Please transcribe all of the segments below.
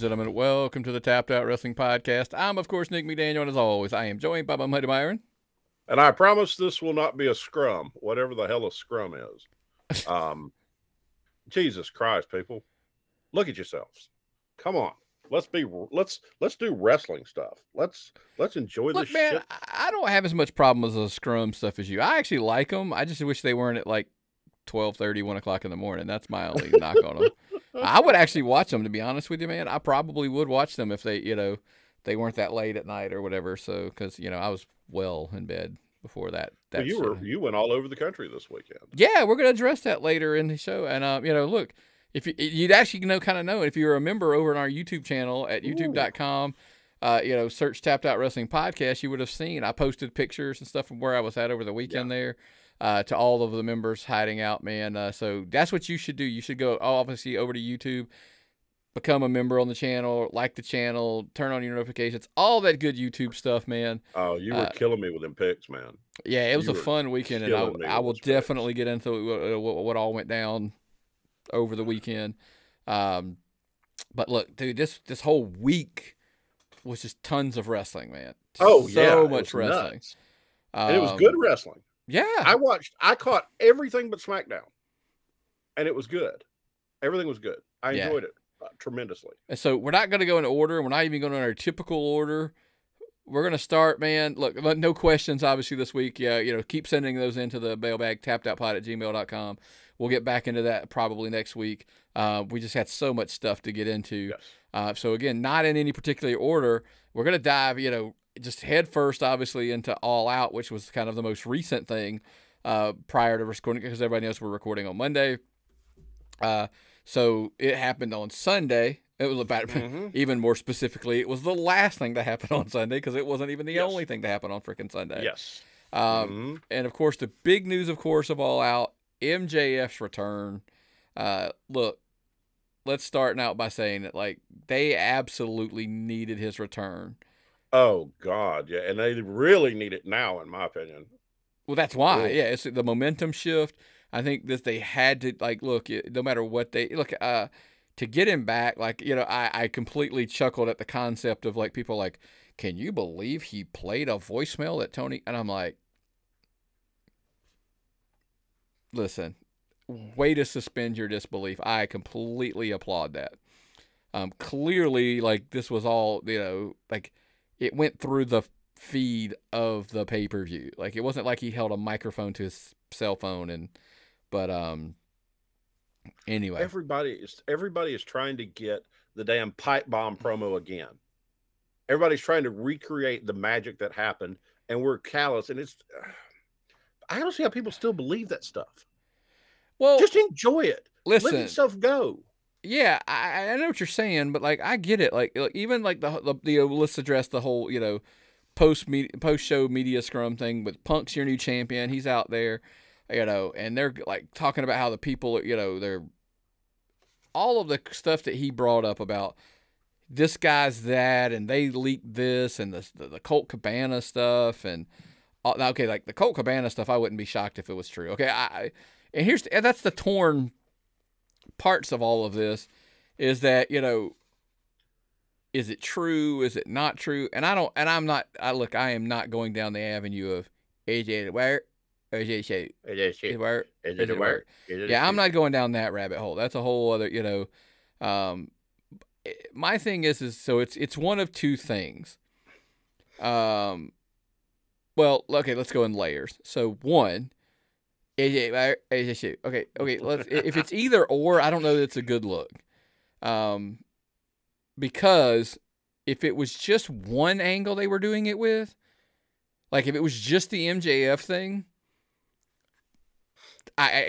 and gentlemen, welcome to the Tapped Out Wrestling Podcast. I'm, of course, Nick McDaniel, and as always, I am joined by my buddy Myron. And I promise this will not be a scrum, whatever the hell a scrum is. Jesus Christ, people. Look at yourselves. Come on. Let's do wrestling stuff. Let's enjoy this man, shit. I don't have as much problem with the scrum stuff as you. I actually like them. I just wish they weren't at like 12:30, 1 o'clock in the morning. That's my only knock on them. I would actually watch them, to be honest with you, man. I probably would watch them if they, they weren't that late at night or whatever. So, because I was well in bed before that. Well, you went all over the country this weekend. Yeah, we're gonna address that later in the show. And look, if you'd actually know if you're a member over on our YouTube channel at youtube.com, search Tapped Out Wrestling Podcast, you would have seen I posted pictures and stuff from where I was at over the weekend there. To all of the members hiding out, man. So that's what you should do. You should go, obviously, over to YouTube, become a member on the channel, like the channel, turn on your notifications, all that good YouTube stuff, man. Oh, you were killing me with them picks, man. Yeah, it was a fun weekend, and I will definitely get into what all went down over the weekend. But look, dude, this whole week was just tons of wrestling, man. So much wrestling. And it was good wrestling. Yeah. I caught everything but Smackdown, and it was good. Everything was good. I enjoyed it tremendously. And so we're not going to go in order. We're not even going in our typical order. We're going to start, man. Look, no questions, obviously, this week. Yeah, keep sending those into the mailbag, tappedoutpod@gmail.com. We'll get back into that probably next week. We just had so much stuff to get into. Yes. So, again, not in any particular order. We're going to dive, just head first, obviously, into All Out, which was kind of the most recent thing prior to recording, because everybody knows we're recording on Monday. So it happened on Sunday. It was about, even more specifically, it was the last thing that happened on Sunday, because it wasn't even the only thing that happened on freaking Sunday. Yes. And, of course, the big news, of course, of All Out, MJF's return. Look, let's start out by saying that, they absolutely needed his return. Oh, God, yeah, and they really need it now, in my opinion. Well, that's why, it's the momentum shift. I think that they had to, look, no matter what to get him back, I completely chuckled at the concept of, people can you believe he played a voicemail at Tony? And I'm like, listen, way to suspend your disbelief. I completely applaud that. Clearly, this was all, it went through the feed of the pay-per-view. It wasn't like he held a microphone to his cell phone but anyway. Everybody is trying to get the damn pipe bomb promo again. Everybody's trying to recreate the magic that happened, and we're callous, and I don't see how people still believe that stuff. Well, just enjoy it. Listen, let yourself go. Yeah, I know what you're saying, but I get it. Even the let's address the whole post show media scrum thing with Punk's your new champion. He's out there, and they're talking about how the people they're all of the stuff that he brought up about this guy's that, and they leaked this, and the Colt Cabana stuff, and the Colt Cabana stuff, I wouldn't be shocked if it was true. Okay, and that's the torn parts of all of this, is that is it true, is it not true? And I am not going down the avenue of is it work, or is it shoot, is it work, is it work? Yeah, I'm not going down that rabbit hole. That's a whole other my thing is so it's one of two things. Well, okay, let's go in layers. So one, okay, if it's either or, I don't know that it's a good look. Because if it was just one angle they were doing it with, if it was just the MJF thing,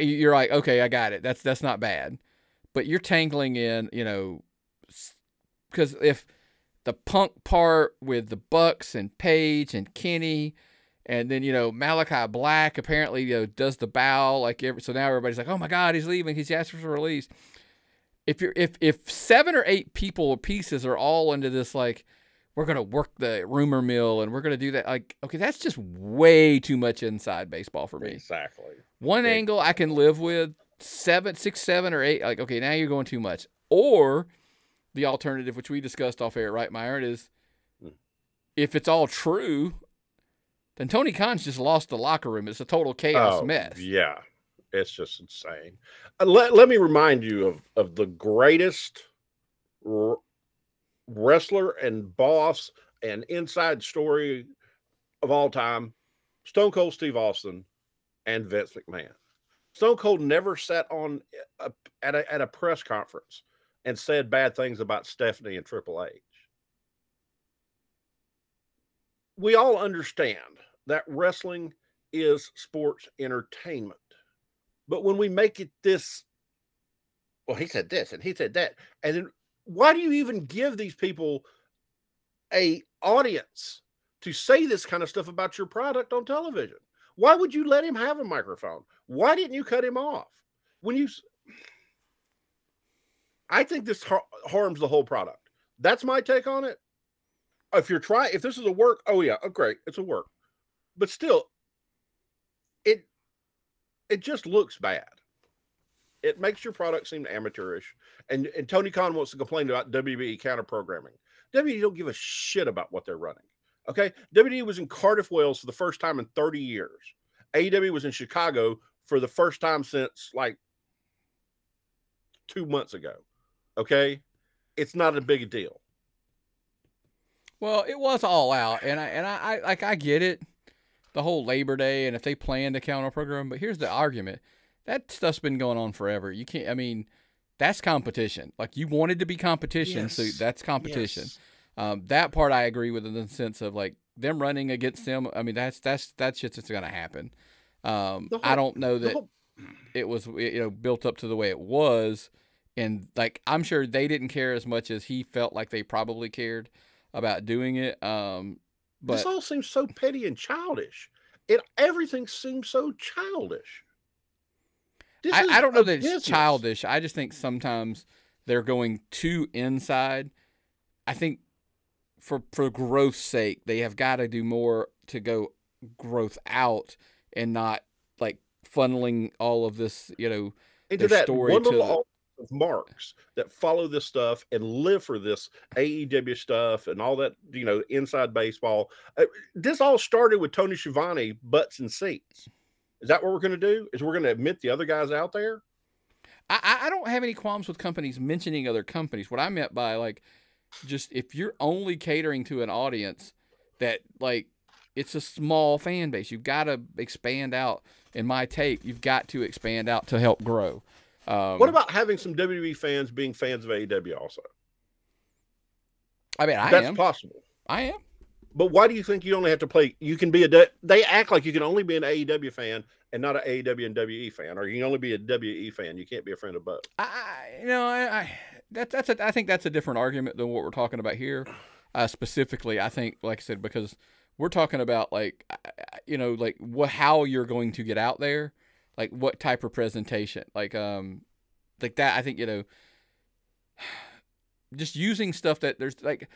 you're like, okay, I got it. That's not bad. But you're tangling in, because if the Punk part with the Bucks and Paige and Kenny, and then, Malachi Black apparently, does the bow, so now everybody's like, oh my God, he's leaving. He's asked for release. If 7 or 8 people or pieces are all into this, we're going to work the rumor mill and we're going to do that. Okay, that's just way too much inside baseball for me. Exactly. One angle I can live with, 6, 7, or 8. Okay, now you're going too much. Or the alternative, which we discussed off air, right, Myron, is Mm. if it's all true, then Tony Khan's just lost the locker room. It's a total chaos mess. Yeah, it's just insane. Let me remind you of the greatest wrestler and boss and inside story of all time, Stone Cold Steve Austin and Vince McMahon. Stone Cold never sat on at a press conference and said bad things about Stephanie and Triple H. We all understand that wrestling is sports entertainment. But when we make it this, well, he said this and he said that. And then why do you even give these people a audience to say this kind of stuff about your product on television? Why would you let him have a microphone? Why didn't you cut him off? I think this harms the whole product. That's my take on it. If this is a work, oh yeah, great, it's a work. But still, it just looks bad. It makes your product seem amateurish. And Tony Khan wants to complain about WWE counter programming. WWE don't give a shit about what they're running. Okay, WWE was in Cardiff, Wales for the first time in 30 years. AEW was in Chicago for the first time since like 2 months ago. Okay, it's not a big deal. Well, it was all out, and I get it, the whole Labor Day, and if they planned a counter program. But here's the argument: that stuff's been going on forever. You can't. I mean, that's competition. Like, you wanted to be competition, Yes. so that's competition. Yes. That part I agree with in the sense of like them running against them. I mean, that's shit's just going to happen. I don't know that it was built up to the way it was, and like I'm sure they didn't care as much as he felt like they probably cared about doing it. But this all seems so petty and childish. Everything seems so childish. I don't know that it's childish. I just think sometimes they're going too inside. I think for growth's sake, they have got to do more to go growth out and not like funneling all of this, into their that story one to little of marks that follow this stuff and live for this AEW stuff and all that, inside baseball. This all started with Tony Schiavone, butts and seats. Is that what we're going to do? Is we're going to admit the other guys out there? I don't have any qualms with companies mentioning other companies. What I meant by like, just if you're only catering to an audience that like it's a small fan base, you've got to expand out. In my take, you've got to expand out to help grow. What about having some WWE fans being fans of AEW also? I mean, that's possible. I am. But why do you think you only have to play? You can be they act like you can only be an AEW fan and not an AEW and WE fan, or you can only be a WE fan. You can't be a friend of both. I think that's a different argument than what we're talking about here. Specifically, I think, like I said, because we're talking about like, how you're going to get out there, like what type of presentation, like that. I think just using stuff that there's like.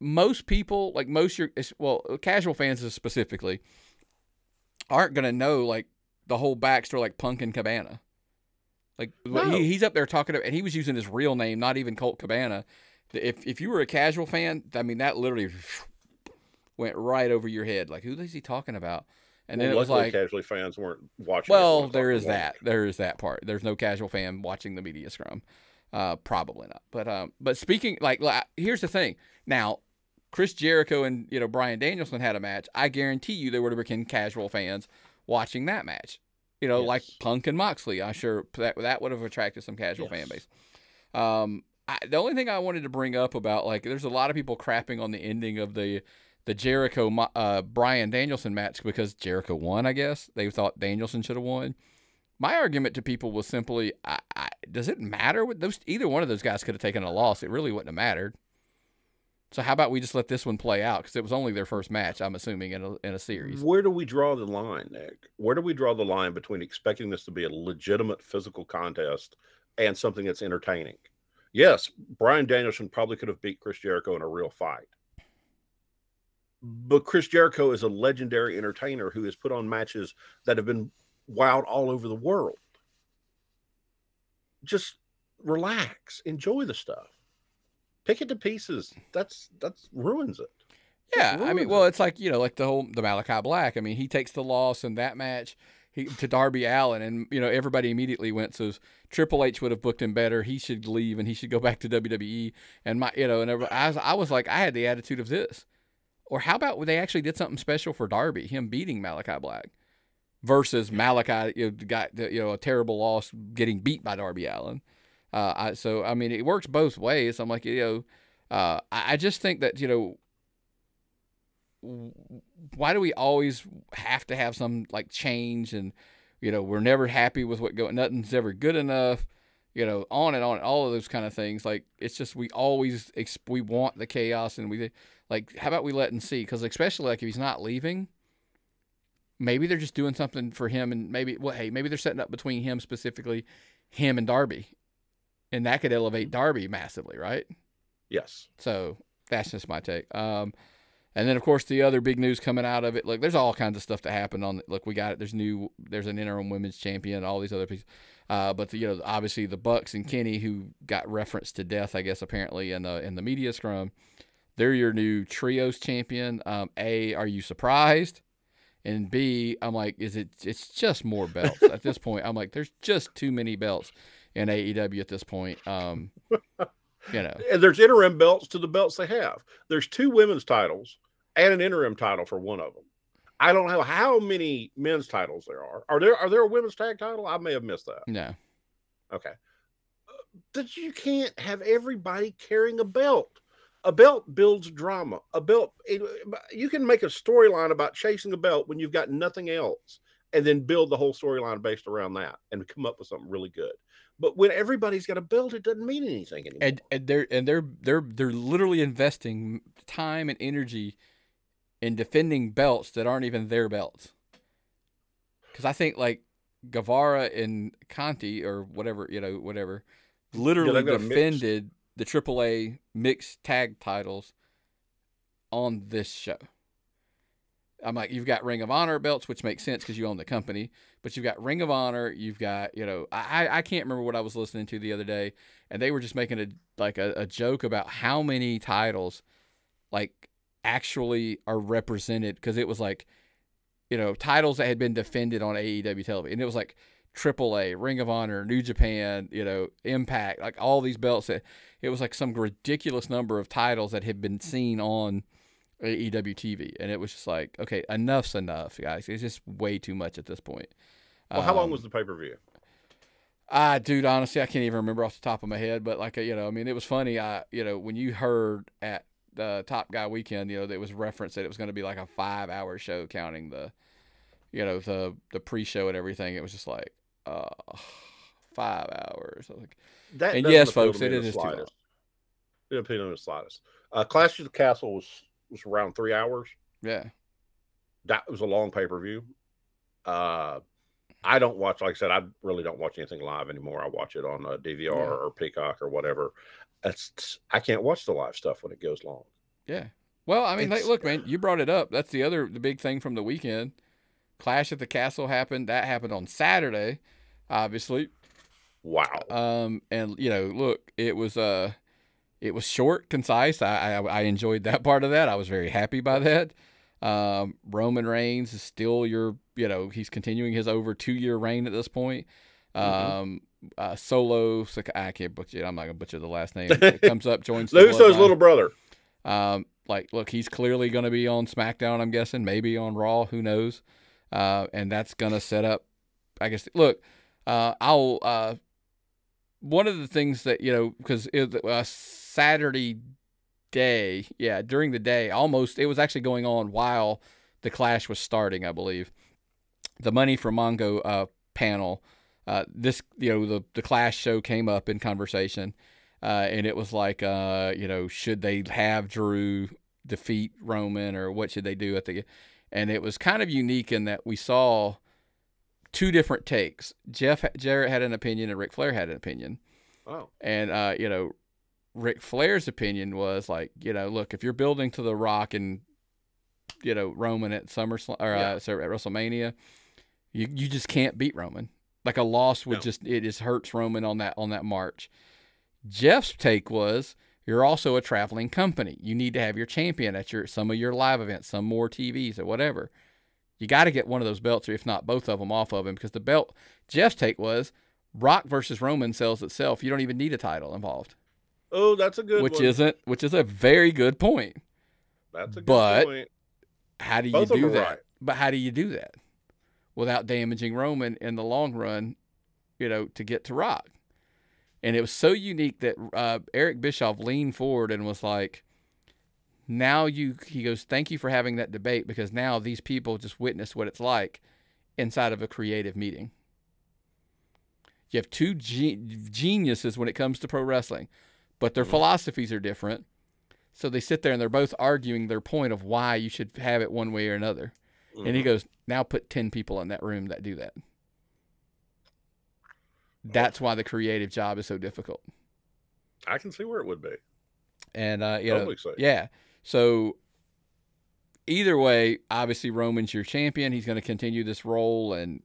Most people, like casual fans specifically, aren't going to know, like, the whole backstory, like Punk and Cabana. Like, no. He's up there talking about, and he was using his real name, not even Colt Cabana. If you were a casual fan, I mean, that literally went right over your head. Like, who is he talking about? And then it was like, casual fans weren't watching. Well, there is that. There is that part. There's no casual fan watching the media scrum. Probably not. But speaking, like, here's the thing. Now, Chris Jericho and Bryan Danielson had a match. I guarantee you there would have been casual fans watching that match. Yes. Like Punk and Moxley. I'm sure that would have attracted some casual fan base. The only thing I wanted to bring up about, like, there's a lot of people crapping on the ending of the Jericho Bryan Danielson match because Jericho won. I guess they thought Danielson should have won. My argument to people was simply, does it matter with those? Either one of those guys could have taken a loss. It really wouldn't have mattered. So how about we just let this one play out? Because it was only their first match, I'm assuming, in a series. Where do we draw the line, Nick? Where do we draw the line between expecting this to be a legitimate physical contest and something that's entertaining? Yes, Bryan Danielson probably could have beat Chris Jericho in a real fight. But Chris Jericho is a legendary entertainer who has put on matches that have been wowed all over the world. Just relax. Enjoy the stuff. Pick it to pieces. That's ruins it. Yeah, I mean, well, it's like like the Malachi Black. I mean, he takes the loss in that match to Darby Allin, and everybody immediately went, so Triple H would have booked him better. He should leave and he should go back to WWE. And I was like, I had the attitude of this. Or how about they actually did something special for Darby, him beating Malachi Black, versus Malachi got a terrible loss, getting beat by Darby Allin. So I mean, it works both ways. I'm like, I just think that why do we always have to have some like change, and we're never happy with nothing's ever good enough, on and on, all of those kind of things. Like, it's just we want the chaos, and we like, how about we let and see? Because especially like if he's not leaving, maybe they're just doing something for him, and maybe they're setting up between him specifically, him and Darby, and that could elevate Darby massively, right? Yes. So that's just my take. And then, of course, the other big news coming out of it, look, there's all kinds of stuff that happened on it. Look, we got it. There's an interim women's champion, all these other pieces. But obviously the Bucks and Kenny, who got referenced to death, I guess, apparently in the media scrum, they're your new trios champion. A, are you surprised? And B, I'm like, it's just more belts at this point. I'm like, there's just too many belts in AEW at this point. And there's interim belts to the belts they have. There's 2 women's titles and an interim title for one of them. I don't know how many men's titles there are. Are there a women's tag title? I may have missed that. No. Okay. That you can't have everybody carrying a belt. A belt builds drama. You can make a storyline about chasing a belt when you've got nothing else, and then build the whole storyline based around that and come up with something really good. But when everybody's got a belt, it doesn't mean anything anymore. And they're literally investing time and energy in defending belts that aren't even their belts. Because I think like Guevara and Conti or whatever, literally defended the AAA mixed tag titles on this show. I'm like, you've got Ring of Honor belts, which makes sense because you own the company, but you've got Ring of Honor, you've got, I can't remember what I was listening to the other day, and they were just making a joke about how many titles like actually are represented, because it was like, titles that had been defended on AEW television, and it was like AAA, Ring of Honor, New Japan, Impact, like all these belts that it was like some ridiculous number of titles that had been seen on AEW TV, and it was just like, okay, enough's enough, guys. It's just way too much at this point. Well, how long was the pay-per-view? Dude, honestly, I can't even remember off the top of my head, but like, I mean, it was funny. When you heard at the Top Guy Weekend, there was reference that it was going to be like a 5-hour show, counting the pre-show and everything. It was just like, 5 hours. Like, and yes, folks, it is too long. It didn't appeal to me in the slightest. Clash of the Castle was around 3 hours. Yeah. That was a long pay-per-view. I don't watch, like I said, I really don't watch anything live anymore. I watch it on DVR or Peacock or whatever. I can't watch the live stuff when it goes long. Yeah. Well, I mean, look, man, you brought it up. That's the big thing from the weekend. Clash at the Castle happened. That happened on Saturday, obviously. Wow. And look, it was short, concise. I enjoyed that part of that. I was very happy by that. Roman Reigns is still he's continuing his over 2-year reign at this point. Solo, I can't butcher it. I'm not gonna butcher the last name. It comes up, joins the Luso's little brother. Look, he's clearly gonna be on Smackdown, I'm guessing, maybe on Raw, who knows? And that's gonna set up, I guess. Look, one of the things that because Saturday day, during the day, it was actually going on while the Clash was starting, I believe. The Money for Mongo panel, the Clash show came up in conversation, and it was like, should they have Drew defeat Roman, or what should they do and it was kind of unique in that we saw 2 different takes. Jarrett had an opinion and Ric Flair had an opinion. Oh. And Ric Flair's opinion was like, look, if you're building to The Rock and Roman at SummerSlam or at WrestleMania, you just can't beat Roman. Like, a loss would it just hurts Roman on that march. Jeff's take was, You're also a traveling company. You need to have your champion at some of your live events, some more TVs or whatever. You got to get one of those belts, or if not both of them, off of him, because the belt Jeff's take was Rock versus Roman sells itself. You don't even need a title involved. Oh, that's a good one. Which is a very good point. That's a good point. How do you Both of do them are that? right. But how do you do that without damaging Roman in the long run, to get to Rock? And it was so unique that Eric Bischoff leaned forward and was like, he goes, thank you for having that debate, because now these people just witnessed what it's like inside of a creative meeting. You have two geniuses when it comes to pro wrestling, but their philosophies are different. So they sit there and they're both arguing their point of why you should have it one way or another. And he goes, now put 10 people in that room that do that. That's why the creative job is so difficult. I can see where it would be. And, totally yeah. So either way, obviously Roman's your champion. He's going to continue this role. And,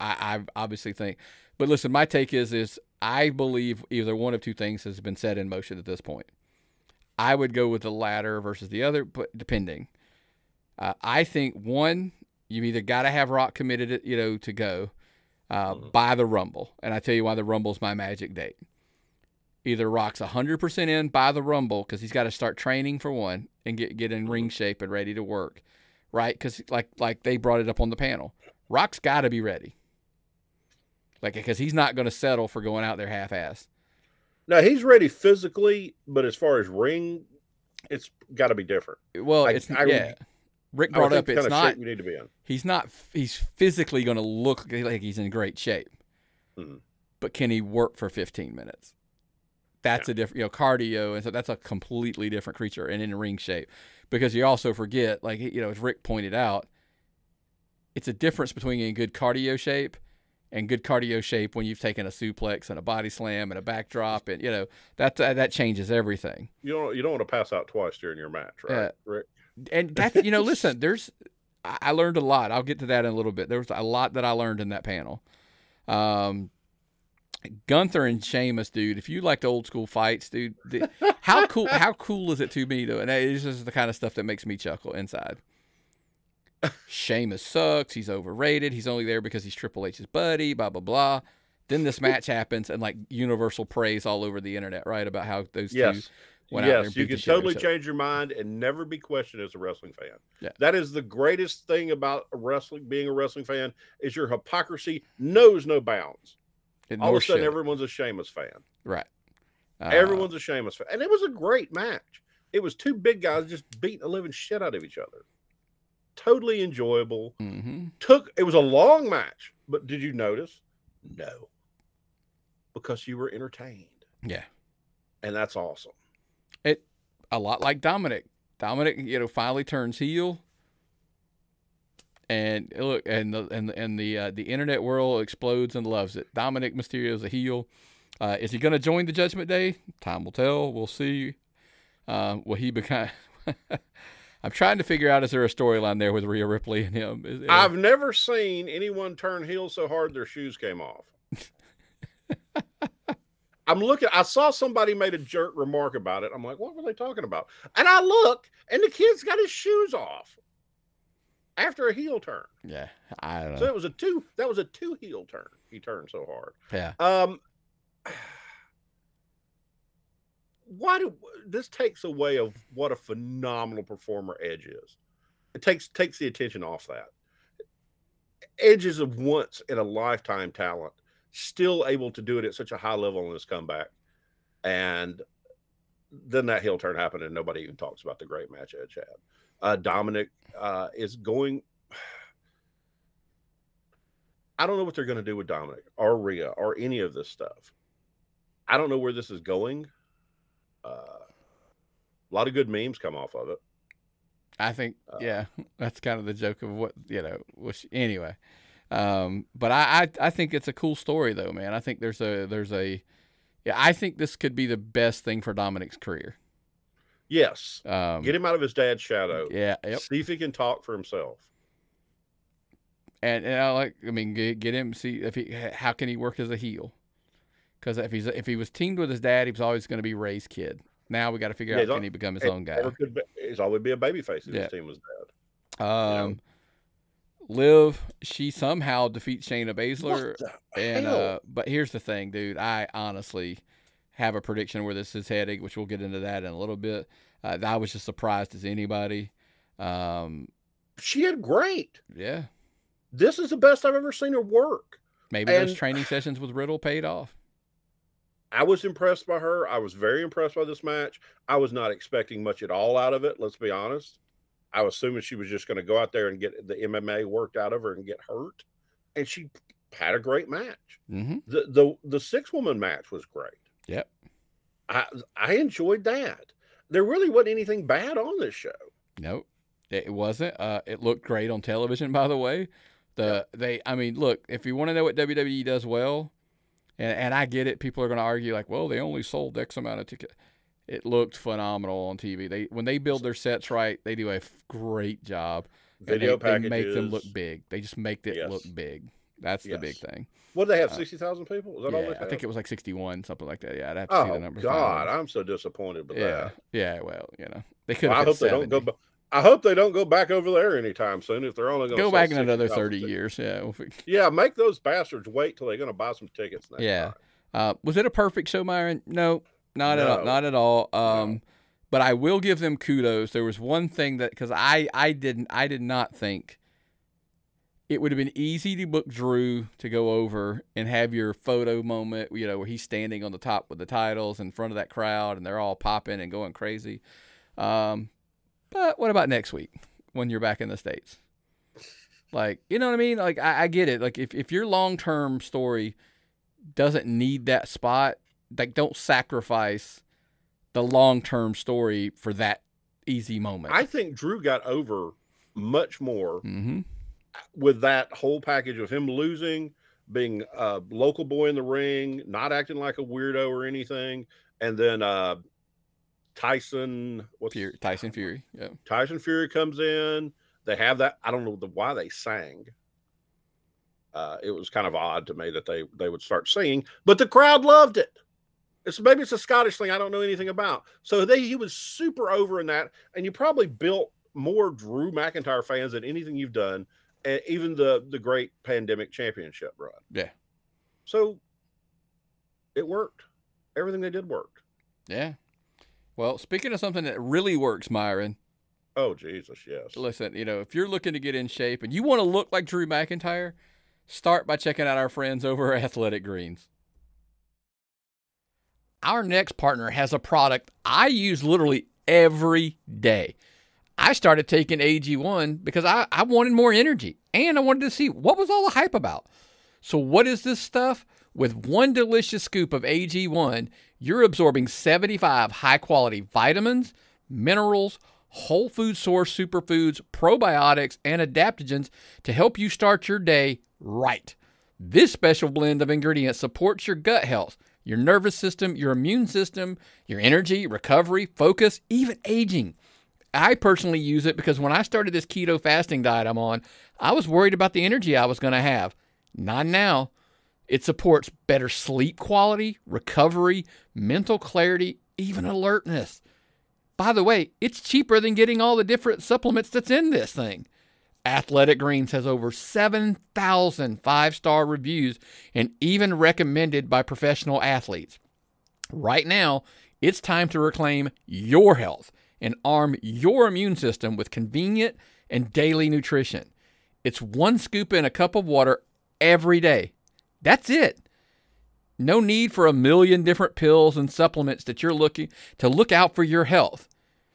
I obviously think, but listen, my take is I believe either one of two things has been set in motion at this point. I would go with the latter versus the other, but depending. I think, one, you've either got to have Rock committed, to go by the Rumble. And I tell you why the Rumble's my magic date. Either Rock's 100% in by the Rumble, because he's got to start training for one and get in ring shape and ready to work, right? Because like they brought it up on the panel, Rock's got to be ready. Because he's not going to settle for going out there half-assed. No, he's ready physically, but as far as ring, it's got to be different. Well, Rick brought up it's not. Shape you need to be in. He's not. He's physically going to look like he's in great shape, but can he work for 15 minutes? That's a different, cardio, and so that's a completely different creature and in ring shape. Because you also forget, as Rick pointed out, it's a difference between in good cardio shape and good cardio shape when you've taken a suplex and a body slam and a backdrop, and that changes everything. You don't want to pass out twice during your match, right, Rick? And that's listen, I learned a lot. I'll get to that in a little bit. There was a lot that I learned in that panel. Gunther and Sheamus, dude. If you like the old school fights, dude, how cool is it to me? And it's just the kind of stuff that makes me chuckle inside. Sheamus sucks. He's overrated. He's only there because he's Triple H's buddy, blah, blah, blah. Then this match happens, and universal praise all over the internet, right? About how those two went out there and beat you can totally change your mind and never be questioned as a wrestling fan. Yeah. That is the greatest thing about being a wrestling fan, is your hypocrisy knows no bounds. All of a sudden, everyone's a Sheamus fan. Right. Everyone's a Sheamus fan. And it was a great match. It was two big guys just beating the living shit out of each other. Totally enjoyable. It was a long match, but did you notice? No. Because you were entertained. Yeah. And that's awesome. A lot like Dominic. Dominic, finally turns heel. And look, and the internet world explodes and loves it. Dominic Mysterio's a heel. Is he going to join the Judgment Day? Time will tell. We'll see. Will he become? I'm trying to figure out, is there a storyline there with Rhea Ripley and him? I've never seen anyone turn heel so hard their shoes came off. I saw somebody made a jerk remark about it. I'm like, what were they talking about? And I look, and the kid's got his shoes off after a heel turn. Yeah, I don't know. So that was a two heel turn. He turned so hard. Yeah. This takes away of what a phenomenal performer Edge is. It takes the attention off that. Edge is a once in a lifetime talent, still able to do it at such a high level in his comeback. And then that heel turn happened, and nobody even talks about the great match Edge had. Dominic is going. I don't know what they're going to do with Dominic or Rhea or any of this stuff. I don't know where this is going. A lot of good memes come off of it. I think, that's kind of the joke of what, anyway. But I think it's a cool story though, man. I think I think this could be the best thing for Dominic's career. Yes. Get him out of his dad's shadow. Yeah. Yep. See if he can talk for himself. And get him, see how can he work as a heel? Because if he was teamed with his dad, he was always going to be Ray's kid. Now we got to figure out, can he become his own guy? He's always be a babyface if his team was dead. Liv, she somehow defeats Shayna Baszler, but here's the thing, dude. I honestly have a prediction where this is heading, which we'll get into that in a little bit. I was just surprised as anybody. She had great. Yeah. This is the best I've ever seen her work. Maybe those training sessions with Riddle paid off. I was impressed by her. I was very impressed by this match. I was not expecting much at all out of it, let's be honest. I was assuming she was just going to go out there and get the MMA worked out of her and get hurt. And she had a great match. Mm-hmm. The 6-woman match was great. Yep. I enjoyed that. There really wasn't anything bad on this show. Nope. It wasn't. It looked great on television, by the way. Look, if you want to know what WWE does well, and I get it, people are going to argue like, well, they only sold X amount of tickets. It looked phenomenal on TV. When they build their sets right, they do a great job. Video packages. They make them look big. They just make it look big. That's the big thing. What did they have, 60,000 people? Was that all they had? I think it was like 61, something like that. Yeah, I'd have to see the numbers. Oh, God, I'm so disappointed with that. Yeah, well, they could have I hope they don't go back over there anytime soon if they're only going to go back in another 30 years. Yeah. Yeah, make those bastards wait till they're going to buy some tickets next time. Was it a perfect show, Myron? No, not at all. But I will give them kudos. There was one thing that, because I did not think it would have been easy to book Drew to go over and have your photo moment, where he's standing on the top with the titles in front of that crowd and they're all popping and going crazy. But what about next week when you're back in the States? Like, you know what I mean? Like, I get it. Like, if your long-term story doesn't need that spot, like, don't sacrifice the long-term story for that easy moment. I think Drew got over much more with that whole package of him losing, being a local boy in the ring, not acting like a weirdo or anything, and then Tyson Fury. Yeah. Tyson Fury comes in. They have that. I don't know why they sang. It was kind of odd to me that they would start singing, but the crowd loved it. Maybe it's a Scottish thing I don't know anything about. So he was super over in that, and you probably built more Drew McIntyre fans than anything you've done, and even the great pandemic championship run. Yeah. So it worked. Everything they did worked. Yeah. Well, speaking of something that really works, Myron. Oh, Jesus, yes. Listen, if you're looking to get in shape and you want to look like Drew McIntyre, start by checking out our friends over at Athletic Greens. Our next partner has a product I use literally every day. I started taking AG1 because I wanted more energy and I wanted to see what was all the hype about. So what is this stuff? With one delicious scoop of AG1, you're absorbing 75 high-quality vitamins, minerals, whole food source superfoods, probiotics, and adaptogens to help you start your day right. This special blend of ingredients supports your gut health, your nervous system, your immune system, your energy, recovery, focus, even aging. I personally use it because when I started this keto fasting diet I'm on, I was worried about the energy I was going to have. Not now. It supports better sleep quality, recovery, mental clarity, even alertness. By the way, it's cheaper than getting all the different supplements that's in this thing. Athletic Greens has over 7,000 five-star reviews and even recommended by professional athletes. Right now, it's time to reclaim your health and arm your immune system with convenient and daily nutrition. It's one scoop in a cup of water every day. That's it. No need for a million different pills and supplements that you're looking to look out for your health.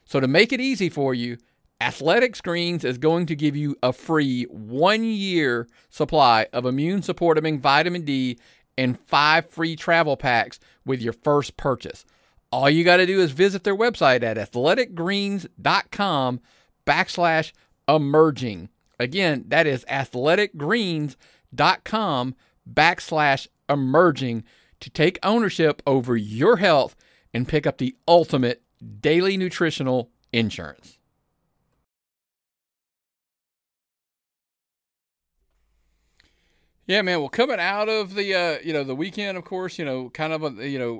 So to make it easy for you, Athletic Greens is going to give you a free 1-year supply of immune supporting vitamin D and 5 free travel packs with your first purchase. All you got to do is visit their website at athleticgreens.com/emerging. Again, that is athleticgreens.com/emerging to take ownership over your health and pick up the ultimate daily nutritional insurance. Yeah, man. Well, coming out of the the weekend, of course, kind of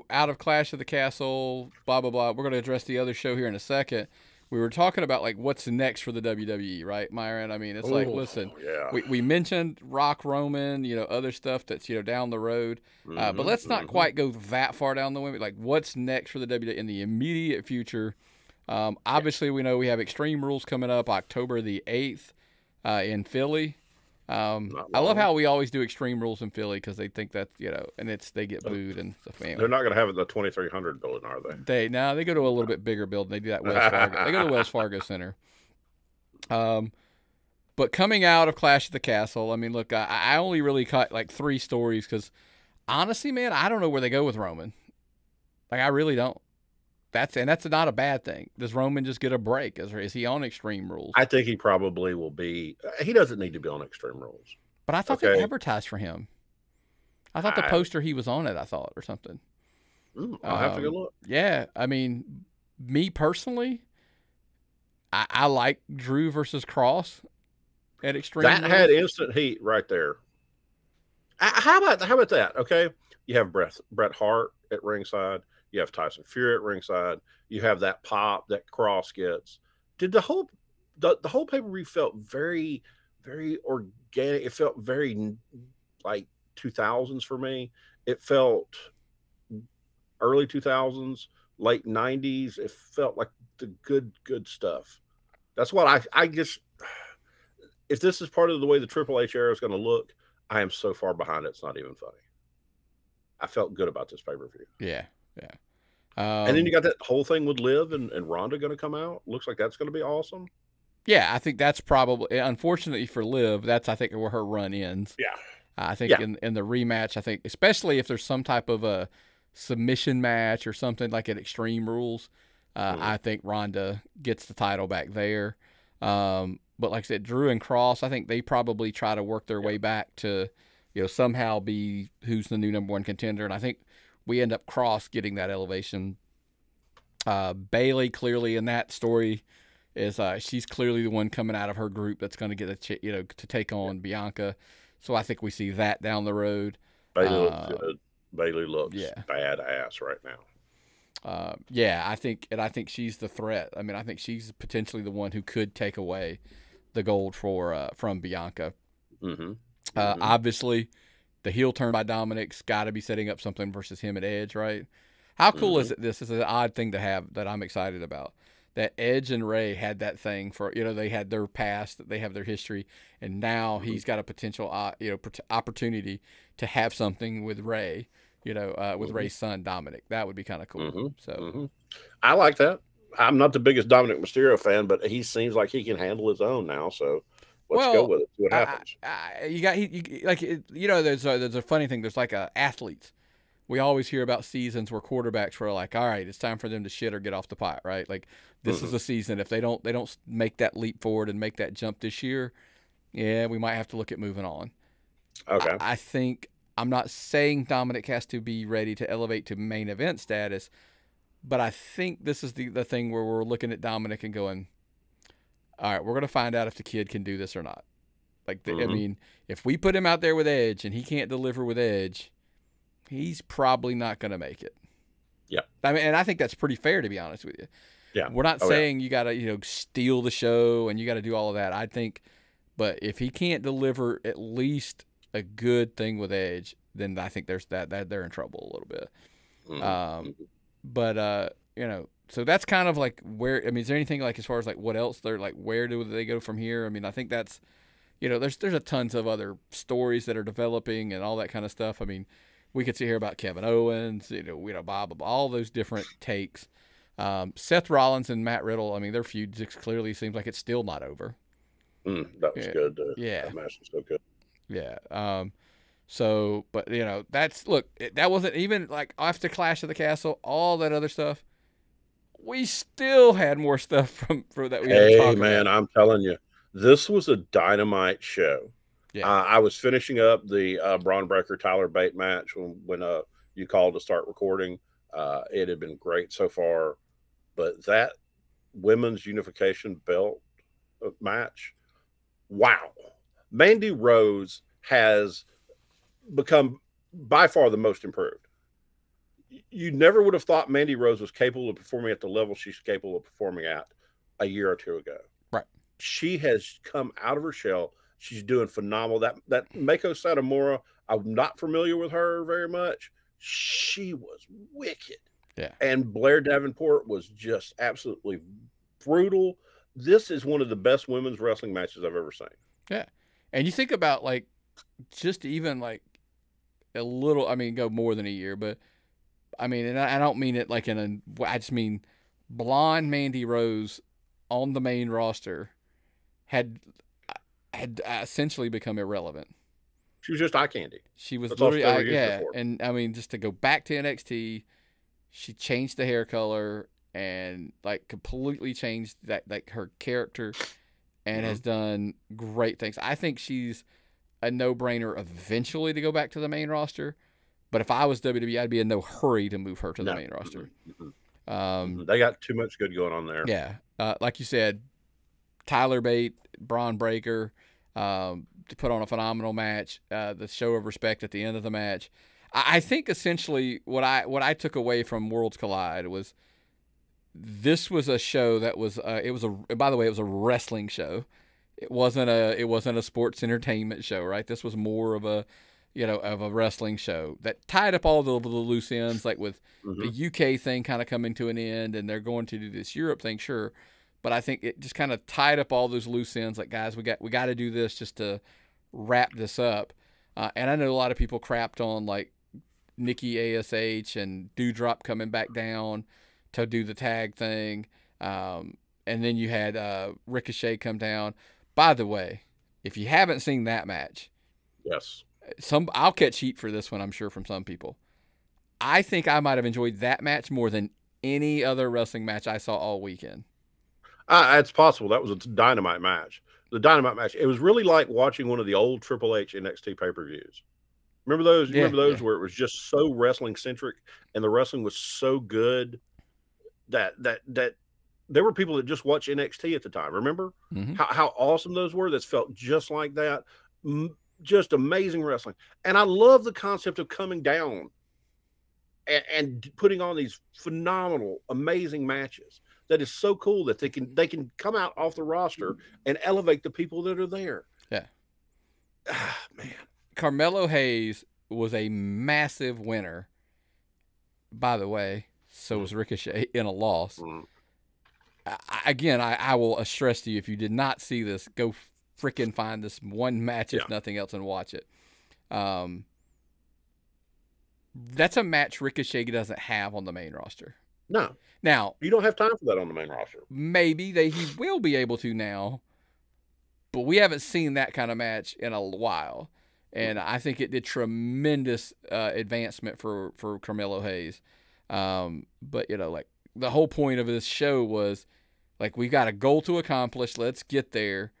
out of Clash of the Castle, blah blah blah. We're going to address the other show here in a second. We were talking about like what's next for the WWE, right, Myron? I mean, it's like, Oh, listen, yeah. we mentioned Rock Roman, other stuff that's down the road, but let's not quite go that far down the way. Like, what's next for the WWE in the immediate future? Obviously, we know we have Extreme Rules coming up October the 8th in Philly. I love how we always do Extreme Rules in Philly because they think that and they get booed and stuff. Anyway. They're not going to have it in the 2300 building, are they? They go to a little bit bigger building. They do that Wells Fargo. They go to Wells Fargo Center. But coming out of Clash of the Castle, I mean, look, I only really caught like 3 stories because honestly, man, I don't know where they go with Roman. Like, I really don't. That's not a bad thing. Does Roman just get a break? Is he on Extreme Rules? I think he probably will be. He doesn't need to be on Extreme Rules. But I thought they advertised for him. I thought the poster he was on it, I thought, or something. I'll have to go look. Yeah, I mean, me personally, I like Drew versus Cross at Extreme Rules. That had instant heat right there. How about that? Okay, you have Bret Hart at ringside. You have Tyson Fury at ringside. You have that pop that Cross gets. Did the whole pay-per-view felt very, very organic? It felt very like 2000s for me. It felt early 2000s, late 90s. It felt like the good stuff. That's what I guess. If this is part of the way the Triple H era is going to look, I am so far behind it's not even funny. I felt good about this pay-per-view. Yeah. And then you got that whole thing with Liv and Ronda going to come out. Looks like that's going to be awesome. Yeah, I think that's probably, unfortunately for Liv, that's I think where her run ends. Yeah. I think in the rematch, I think especially if there's some type of a submission match or something like at Extreme Rules, I think Ronda gets the title back there. But like I said, Drew and Cross, I think they probably try to work their way back to, somehow be who's the new #1 contender. And I think we end up Cross getting that elevation. Bailey clearly in that story is she's clearly the one coming out of her group that's going to get to take on Bianca. So I think we see that down the road. Bailey looks good. Bailey looks badass right now. I think she's the threat. I mean, I think she's potentially the one who could take away the gold from Bianca. Obviously, the heel turn by Dominic's got to be setting up something versus him at Edge, right? How cool is it? This is an odd thing to have that I'm excited about. That Edge and Ray had that thing for, they had their past, they have their history, and now he's got a potential, opportunity to have something with Ray, with Ray's son, Dominic. That would be kind of cool. I like that. I'm not the biggest Dominic Mysterio fan, but he seems like he can handle his own now, so let's go with it. See what happens. There's a funny thing. There's like athletes. We always hear about seasons where quarterbacks were like, all right, it's time for them to shit or get off the pot, right? Like this is a season. If they don't make that leap forward and make that jump this year, yeah, we might have to look at moving on. Okay. I think I'm not saying Dominic has to be ready to elevate to main event status, but I think this is the thing where we're looking at Dominic and going, all right, we're going to find out if the kid can do this or not. Like, I mean, if we put him out there with Edge and he can't deliver with Edge, he's probably not going to make it. Yeah. I mean, and I think that's pretty fair, to be honest with you. Yeah. We're not saying you got to, steal the show and you got to do all of that. I think, but if he can't deliver at least a good thing with Edge, then I think there's that they're in trouble a little bit. But so that's kind of like where, I mean, is there anything like as far as like what else they're like, where do they go from here? I mean, I think that's, there's a tons of other stories that are developing and all that kind of stuff. I mean, we could sit here about Kevin Owens, blah, blah, blah, all those different takes. Seth Rollins and Matt Riddle, I mean, their feud just clearly seems like it's still not over. That was good. That match was so good. Yeah. So, but that wasn't even like after Clash of the Castle, all that other stuff. We still had more stuff from that we had to talk about. I'm telling you, this was a dynamite show. Yeah. I was finishing up the Braun Breaker Tyler Bate match when you called to start recording. It had been great so far, but that women's unification belt match, wow! Mandy Rose has become by far the most improved. You never would have thought Mandy Rose was capable of performing at the level she's capable of performing at a year or two ago. Right. She has come out of her shell. She's doing phenomenal. That Mako Satomura, I'm not familiar with her very much. She was wicked. Yeah. And Blair Davenport was just absolutely brutal. This is one of the best women's wrestling matches I've ever seen. Yeah. And you think about, like, just even, like, a little, I mean, go more than a year, but, I mean, and I don't mean it like I just mean blonde Mandy Rose on the main roster had essentially become irrelevant. She was just eye candy. She was literally, yeah. And, I mean, just to go back to NXT, she changed the hair color and, like, completely changed that, like, her character, and has done great things. I think she's a no-brainer eventually to go back to the main roster, but if I was WWE, I'd be in no hurry to move her to the main roster. They got too much good going on there. Yeah. Like you said, Tyler Bate, Braun Breaker, to put on a phenomenal match, the show of respect at the end of the match. I think essentially what I took away from Worlds Collide was this was a show that was by the way, it was a wrestling show. It wasn't a sports entertainment show, right? This was more of a wrestling show that tied up all the loose ends, like with the UK thing kind of coming to an end, and they're going to do this Europe thing, sure. But I think it just kind of tied up all those loose ends. Like, guys, we got to do this just to wrap this up. And I know a lot of people crapped on, like, Nikki ASH and Doudrop coming back down to do the tag thing. And then you had Ricochet come down. By the way, if you haven't seen that match, yes, I'll catch heat for this one, I'm sure, from some people. I think I might have enjoyed that match more than any other wrestling match I saw all weekend. It's possible. That was a dynamite match. The dynamite match. It was really like watching one of the old Triple H NXT pay-per-views. Remember those? Yeah, remember those where it was just so wrestling centric, and the wrestling was so good that there were people that just watched NXT at the time. Remember how awesome those were? That felt just like that. Just amazing wrestling. And I love the concept of coming down and putting on these phenomenal, amazing matches. That is so cool that they can come out off the roster and elevate the people that are there. Yeah. Man. Carmelo Hayes was a massive winner, by the way. So was Ricochet in a loss. I will stress to you, if you did not see this, go freaking find this one match, if nothing else, and watch it. That's a match Ricochet doesn't have on the main roster. No. Now, you don't have time for that on the main roster. Maybe he will be able to now, but we haven't seen that kind of match in a while. And I think it did tremendous advancement for Carmelo Hayes. But, like, the whole point of this show was, like, we got a goal to accomplish. Let's get there.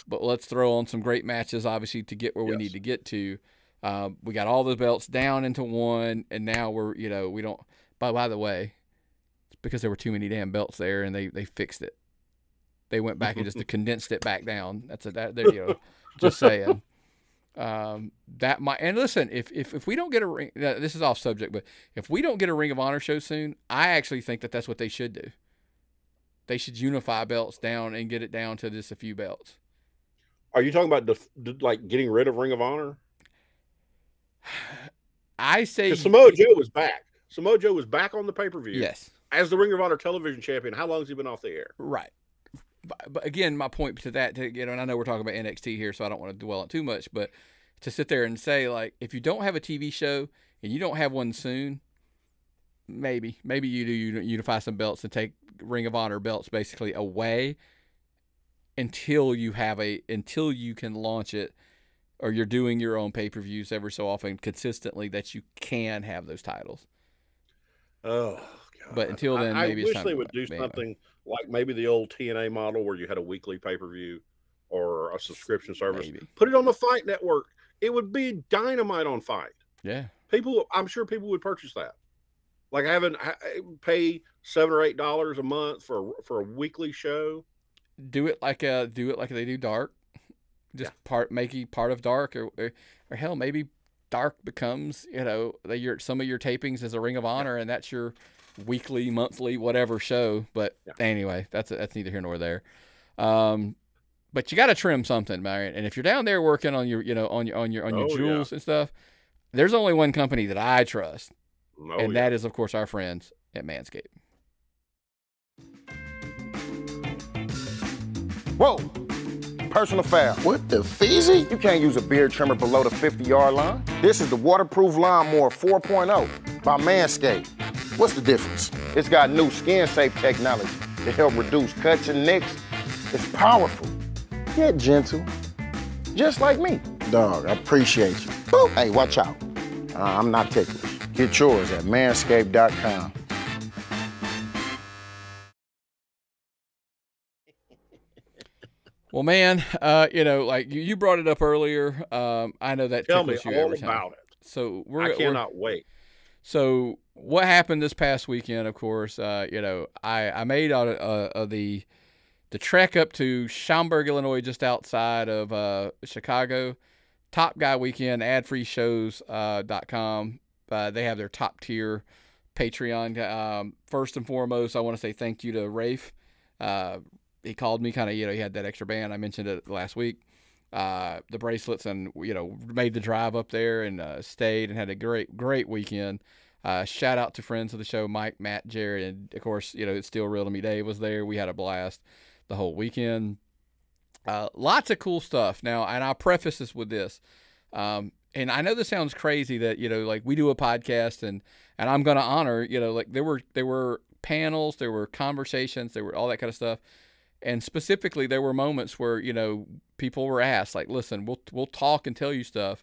But let's throw on some great matches, obviously, to get where we need to get to. We got all the belts down into one, and now we're, we don't. By the way, it's because there were too many damn belts there, and they fixed it. They went back and just condensed it back down. Just saying. That might, and listen, if we don't get a ring, this is off subject, but if we don't get a Ring of Honor show soon, I actually think that's what they should do. They should unify belts down and get it down to just a few belts. Are you talking about like getting rid of Ring of Honor? I say Samoa Joe was back. Samoa Joe was back on the pay-per-view. Yes, as the Ring of Honor television champion. How long has he been off the air? Right. But again, my point to that, and I know we're talking about NXT here, so I don't want to dwell on too much, but to sit there and say, like, if you don't have a TV show and you don't have one soon, maybe you do unify some belts and take Ring of Honor belts basically away until you can launch it, or you're doing your own pay-per-views ever so often consistently that you can have those titles. Oh, God. But until then, maybe I wish they would do something anyway. Like maybe the old TNA model where you had a weekly pay-per-view or a subscription service. Maybe. Put it on the Fight Network. It would be dynamite on Fight. Yeah. I'm sure people would purchase that. Like pay $7 or $8 a month for a weekly show. Do it like they do Dark. Just part of Dark, or hell, maybe Dark becomes, you know, some of your tapings is a Ring of Honor, and that's your weekly, monthly, whatever show. But anyway, that's neither here nor there. But you got to trim something, man. And if you're down there working on your, you know, on your jewels and stuff, there's only one company that I trust, and that is, of course, our friends at Manscaped. Whoa! Personal foul. What the feezy? You can't use a beard trimmer below the 50-yard line. This is the Waterproof Lawnmower 4.0 by Manscaped. What's the difference? It's got new skin-safe technology to help reduce cuts and nicks. It's powerful, yet gentle, just like me. Dog, I appreciate you. Boop. Hey, watch out. I'm not ticklish. Get yours at manscaped.com. Well, man, you know, like you brought it up earlier. I know that Tell me tickles you all every time. about it. So I cannot wait. So what happened this past weekend? Of course, you know, I made the trek up to Schaumburg, Illinois, just outside of Chicago. Top Guy Weekend, adfreeshows.com. They have their top tier Patreon. First and foremost, I want to say thank you to Rafe. He called me, kind of, you know, he had that extra band. I mentioned it last week. The bracelets, and, you know, made the drive up there and stayed and had a great weekend. Shout out to friends of the show, Mike, Matt, Jared, and, of course, you know, it's still real to me. Dave was there. We had a blast the whole weekend. Lots of cool stuff. Now, and I'll preface this with this. And I know this sounds crazy that, you know, like we do a podcast and I'm going to honor, you know, like there were panels, there were conversations, there were all that kind of stuff. And specifically, there were moments where, you know, people were asked, like, listen, we'll talk and tell you stuff,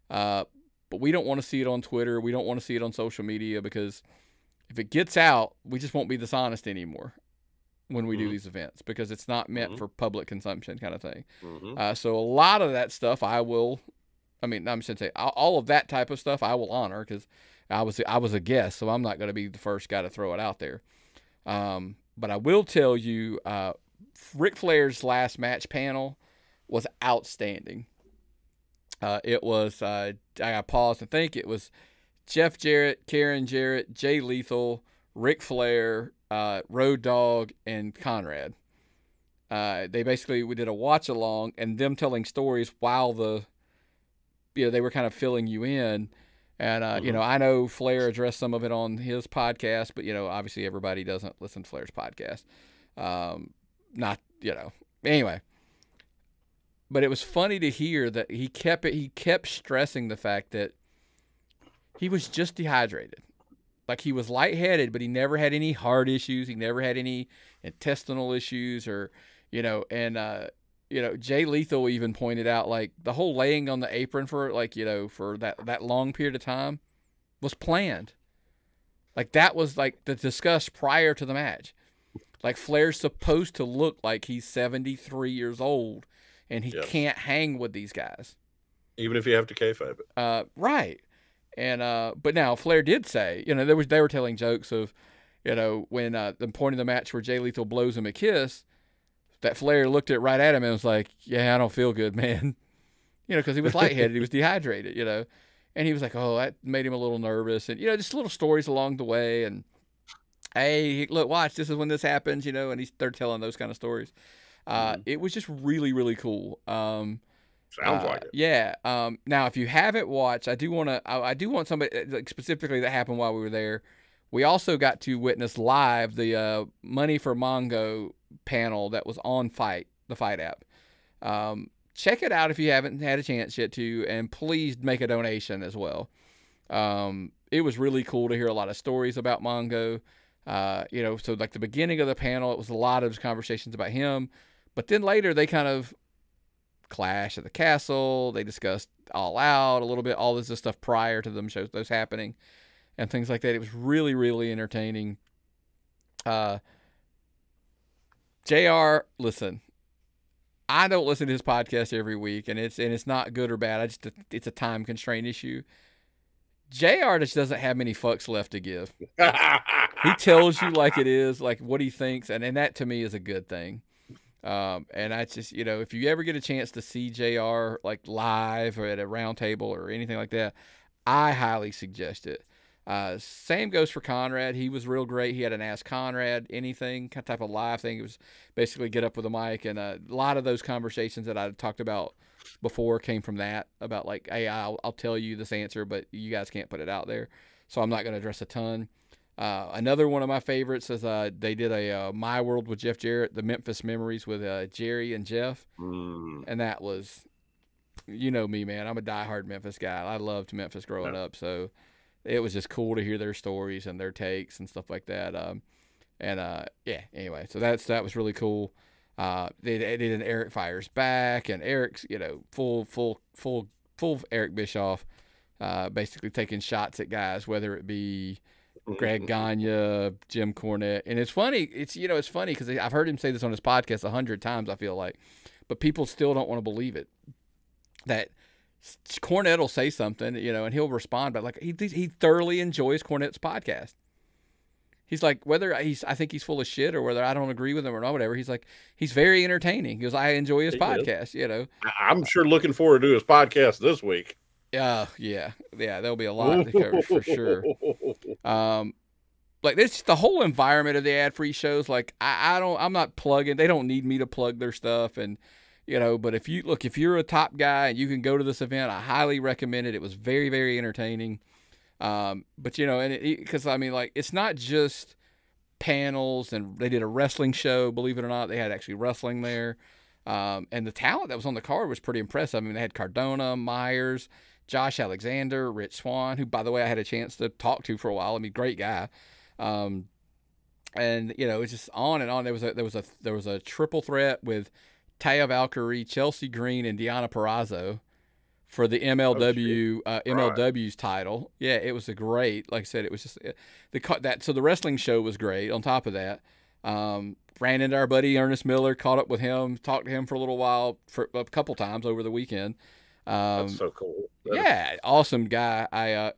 but we don't want to see it on Twitter. We don't want to see it on social media, because if it gets out, we just won't be dishonest anymore when we do these events, because it's not meant for public consumption kind of thing. So a lot of that stuff I shouldn't say all of that type of stuff I will honor, because I was a guest, so I'm not going to be the first guy to throw it out there. But I will tell you, Ric Flair's last match panel was outstanding. It was, I got paused and think, it was Jeff Jarrett, Karen Jarrett, Jay Lethal, Ric Flair, Road Dogg, and Conrad. We did a watch along and them telling stories while they were kind of filling you in. And, you know, I know Flair addressed some of it on his podcast, but, you know, obviously everybody doesn't listen to Flair's podcast. Anyway. But it was funny to hear that he kept stressing the fact that he was just dehydrated. Like, he was lightheaded, but he never had any heart issues. He never had any intestinal issues, or, you know, and, you know, Jay Lethal even pointed out, like, the whole laying on the apron for, like, you know, for that long period of time was planned. Like, that was, like, discussed prior to the match. Like, Flair's supposed to look like he's 73 years old, and he can't hang with these guys. Even if you have to kayfabe it. Right. And, but now Flair did say, you know, they were telling jokes of, you know, when, the point of the match where Jay Lethal blows him a kiss, that Flair looked right at him and was like, yeah, I don't feel good, man. You know, because he was lightheaded. He was dehydrated, you know. And he was like, oh, that made him a little nervous. And, you know, just little stories along the way. And, hey, look, watch, this is when this happens, you know. And they're telling those kind of stories. It was just really, really cool. Sounds like it. Yeah. Now, if you haven't watched, I do want somebody, like, specifically that happened while we were there. We also got to witness live the Money for Mongo panel that was on the Fight app. Check it out if you haven't had a chance yet to, and please make a donation as well. It was really cool to hear a lot of stories about Mongo. You know, so like the beginning of the panel, it was a lot of conversations about him, but then later they kind of Clash at the Castle. They discussed All Out a little bit, all this stuff prior to them shows those happening and things like that. It was really, really entertaining. JR, listen, I don't listen to his podcast every week, and it's not good or bad. It's a time constraint issue. JR just doesn't have many fucks left to give. He tells you like it is, like what he thinks, and that to me is a good thing. And I just, if you ever get a chance to see JR like live or at a round table or anything like that, I highly suggest it. Same goes for Conrad. He was real great. He had an Ask Conrad anything type of live thing. It was basically get up with a mic, and a lot of those conversations that I talked about before came from that, about like, hey, I'll tell you this answer, but you guys can't put it out there. So I'm not going to address a ton. Another one of my favorites is they did a My World with Jeff Jarrett, the Memphis Memories with Jerry and Jeff. And that was, me, man. I'm a diehard Memphis guy. I loved Memphis growing up, so it was just cool to hear their stories and their takes and stuff like that. Anyway, so that was really cool. They did an Eric Fires Back, and Eric's, full Eric Bischoff, basically taking shots at guys, whether it be Greg Gagne, Jim Cornette. And it's funny. It's funny because I've heard him say this on his podcast 100 times, I feel like, but people still don't want to believe it, that Cornette will say something, and he'll respond, but like he thoroughly enjoys Cornette's podcast. He's like, whether I think he's full of shit or whether I don't agree with him or not, whatever. He's like, he's very entertaining. He goes, I enjoy his podcast. I'm sure looking forward to his podcast this week. Yeah, there'll be a lot to cover for sure. Like this, the whole environment of the ad-free shows. Like I'm not plugging. They don't need me to plug their stuff, and but if you're a top guy and you can go to this event, I highly recommend it. It was very, very entertaining. But because I mean, like, it's not just panels, and they did a wrestling show. Believe it or not, they had actually wrestling there. And the talent that was on the card was pretty impressive. I mean, they had Cardona, Myers, Josh Alexander, Rich Swann, who, by the way, I had a chance to talk to for a while. I mean, great guy. And it's just on and on. There was a triple threat with Taya Valkyrie, Chelsea Green, and Deonna Purrazzo for the MLW's title. Yeah, it was a great. Like I said, it was just So the wrestling show was great. On top of that, ran into our buddy Ernest Miller, caught up with him, talked to him for a little while, for a couple times over the weekend. That's so cool. Awesome guy.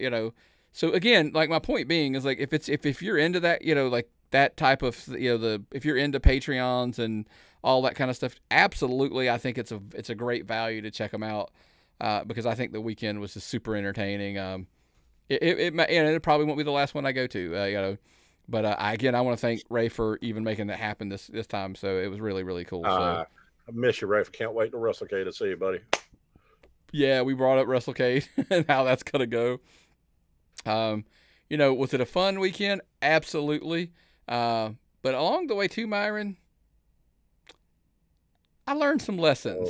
So again, like my point being is like if you're into that, like that type of if you're into Patreons and all that kind of stuff, absolutely, I think it's a great value to check them out, because I think the weekend was just super entertaining. It probably won't be the last one I go to, but again, I want to thank Ray for even making that happen this time. So it was really, really cool. I miss you, Ray. Can't wait to WrestleCade to see you, buddy. Yeah, we brought up WrestleCade and how that's gonna go. Was it a fun weekend? Absolutely. But along the way too, Myron, I learned some lessons.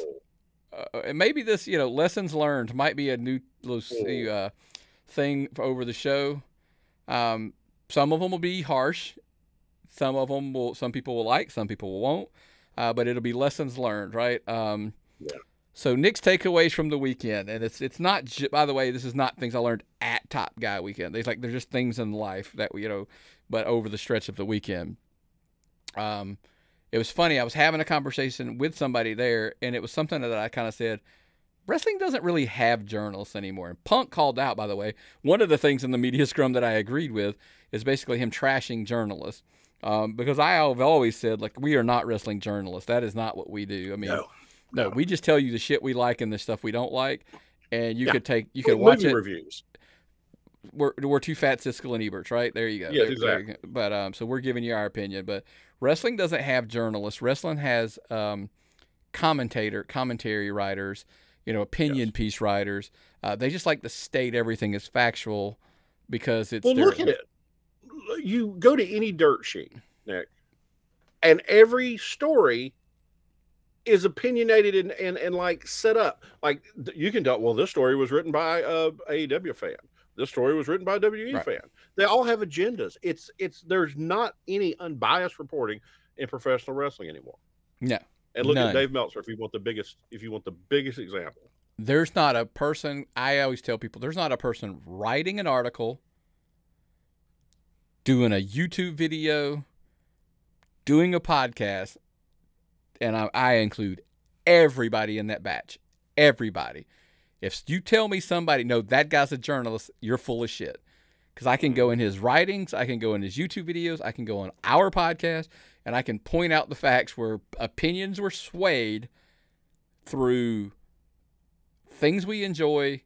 And maybe this, lessons learned might be a new thing over the show. Some of them will be harsh. Some people will like, some people won't. But it'll be lessons learned, right? So Nick's takeaways from the weekend, and it's not. By the way, this is not things I learned at Top Guy Weekend. They're just things in life that but over the stretch of the weekend. It was funny. I was having a conversation with somebody there, and it was something that I kind of said, wrestling doesn't really have journalists anymore. And Punk called out, by the way, one of the things in the media scrum that I agreed with is basically him trashing journalists. Because I have always said, like, we are not wrestling journalists. That is not what we do. I mean, no, we just tell you the shit we like and the stuff we don't like, and you could watch it. Reviews. We're two fat Siskel and Eberts, right? There you go. Yeah, exactly. But so we're giving you our opinion. But wrestling doesn't have journalists. Wrestling has commentary writers, opinion piece writers. They just like to state everything as factual because it's. Well, look at it. You go to any dirt sheet, Nick, and every story is opinionated and like set up. Like you can tell, well, this story was written by a AEW fan. This story was written by a WWE fan. They all have agendas. It's there's not any unbiased reporting in professional wrestling anymore. No. And look at Dave Meltzer if you want the biggest example. There's not a person, I always tell people, there's not a person writing an article, doing a YouTube video, doing a podcast, and I include everybody in that batch. Everybody. If you tell me somebody, no, that guy's a journalist, you're full of shit. Because I can go in his writings, I can go in his YouTube videos, I can go on our podcast, and I can point out the facts where opinions were swayed through things we enjoy,